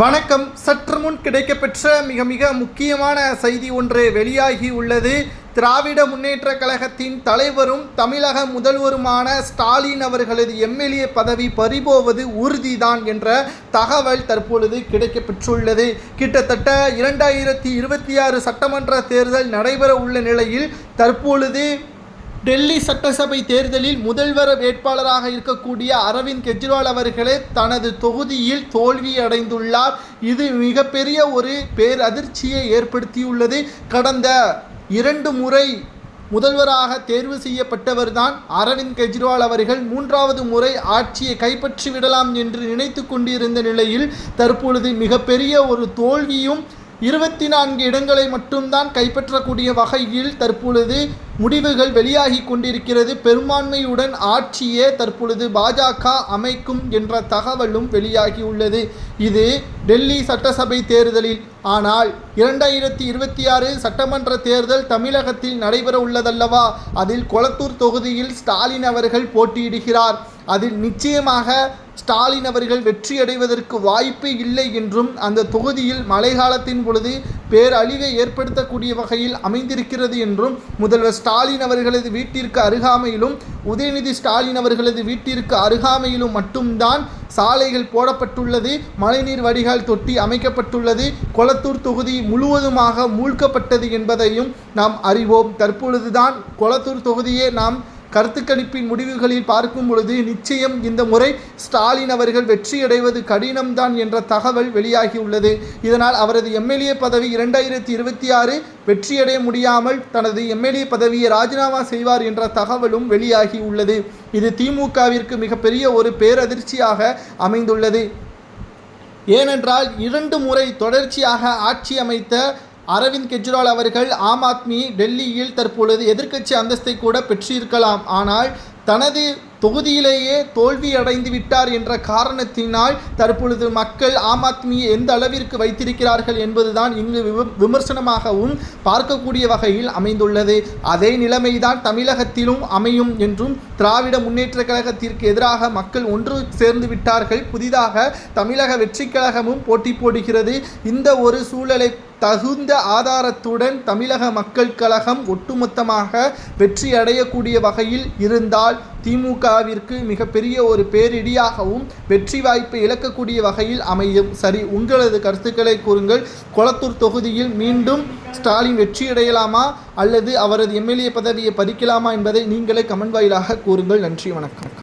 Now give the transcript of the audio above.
வணக்கம். சற்று முன் கிடைக்கப்பெற்ற மிக முக்கியமான செய்தி ஒன்று வெளியாகி உள்ளது. திராவிட முன்னேற்ற கழகத்தின் தலைவரும் தமிழக முதல்வருமான ஸ்டாலின் அவர்களது எம்எல்ஏ பதவி பறிபோவது உறுதிதான் என்ற தகவல் தற்பொழுது கிடைக்கப்பெற்றுள்ளது. கிட்டத்தட்ட 2026 சட்டமன்ற தேர்தல் நடைபெற உள்ள நிலையில் தற்பொழுது டெல்லி சட்டசபை தேர்தலில் முதல்வர் வேட்பாளராக இருக்கக்கூடிய அரவிந்த் கெஜ்ரிவால் அவர்களே தனது தொகுதியில் தோல்வி அடைந்துள்ளார். இது மிகப்பெரிய ஒரு பேரதிர்ச்சியை ஏற்படுத்தியுள்ளது. கடந்த 2 முறை முதல்வராக தேர்வு செய்யப்பட்டவர்தான் அரவிந்த் கெஜ்ரிவால் அவர்கள் 3வது முறை ஆட்சியை கைப்பற்றி விடலாம் என்று நினைத்து கொண்டிருந்த நிலையில் தற்பொழுது மிகப்பெரிய ஒரு தோல்வியும் 24 இடங்களை மட்டும்தான் கைப்பற்றக்கூடிய வகையில் தற்பொழுது முடிவுகள் வெளியாகி கொண்டிருக்கிறது. பெரும்பான்மையுடன் ஆட்சியே தற்பொழுது பாஜக அமைக்கும் என்ற தகவலும் வெளியாகியுள்ளது. இது டெல்லி சட்டசபை தேர்தலில். ஆனால் 2026 சட்டமன்ற தேர்தல் தமிழகத்தில் நடைபெற உள்ளதல்லவா? அதில் கொளத்தூர் தொகுதியில் ஸ்டாலின் அவர்கள் போட்டியிடுகிறார். அதில் நிச்சயமாக ஸ்டாலின் அவர்கள் வெற்றியடைவதற்கு வாய்ப்பு இல்லை என்றும் அந்த தொகுதியில் மழைக்காலத்தின் பொழுது பேரழிவை ஏற்படுத்தக்கூடிய வகையில் அமைந்திருக்கிறது என்றும் முதல்வர் ஸ்டாலின் அவர்களது வீட்டிற்கு அருகாமையிலும் உதயநிதி ஸ்டாலின் அவர்களது வீட்டிற்கு அருகாமையிலும் மட்டும்தான் சாலைகள் போடப்பட்டுள்ளது. மழைநீர் வடிகால் தொட்டி அமைக்கப்பட்டுள்ளது. கொளத்தூர் தொகுதி முழுவதுமாக மூழ்கப்பட்டது என்பதையும் நாம் அறிவோம். தற்பொழுதுதான் கொளத்தூர் தொகுதியே நாம் கருத்துக்கணிப்பின் முடிவுகளில் பார்க்கும் பொழுது நிச்சயம் இந்த முறை ஸ்டாலின் அவர்கள் வெற்றியடைவது கடினம்தான் என்ற தகவல் வெளியாகியுள்ளது. இதனால் அவரது எம்எல்ஏ பதவி 2026 வெற்றியடைய முடியாமல் தனது எம்எல்ஏ பதவியை ராஜினாமா செய்வார் என்ற தகவலும் வெளியாகியுள்ளது. இது திமுகவிற்கு மிகப்பெரிய ஒரு பேரதிர்ச்சியாக அமைந்துள்ளது. ஏனென்றால் 2 முறை தொடர்ச்சியாக ஆட்சி அமைத்த அரவிந்த் கெஜ்ரிவால் அவர்கள் ஆம் ஆத்மி டெல்லியில் தற்பொழுது எதிர்க்கட்சி அந்தஸ்தை கூட பெற்றிருக்கலாம். ஆனால் தனது தொகுதியிலேயே தோல்வி அடைந்து விட்டார் என்ற காரணத்தினால் தற்பொழுது மக்கள் ஆம் ஆத்மியை எந்த அளவிற்கு வைத்திருக்கிறார்கள் என்பதுதான் இங்கு விமர்சனமாகவும் பார்க்கக்கூடிய வகையில் அமைந்துள்ளது. அதே நிலைமைதான் தமிழகத்திலும் அமையும் என்றும் திராவிட முன்னேற்ற கழகத்திற்கு எதிராக மக்கள் ஒன்று சேர்ந்து விட்டார்கள். புதிதாக தமிழக வெற்றி கழகமும் போட்டி போடுகிறது. இந்த ஒரு சூழலை தகுந்த ஆதாரத்துடன் தமிழக மக்கள் கழகம் ஒட்டுமொத்தமாக வெற்றி அடையக்கூடிய வகையில் இருந்தால் திமுகவிற்கு மிகப்பெரிய ஒரு பேரிடியாகவும் வெற்றி வாய்ப்பை இழக்கக்கூடிய வகையில் அமையும். சரி, உங்களது கருத்துக்களை கூறுங்கள். கொளத்தூர் தொகுதியில் மீண்டும் ஸ்டாலின் வெற்றியடையலாமா அல்லது அவரது எம்எல்ஏ பதவியை பறிக்கலாமா என்பதை நீங்களே கமெண்ட் வாயிலாக கூறுங்கள். நன்றி, வணக்கம்.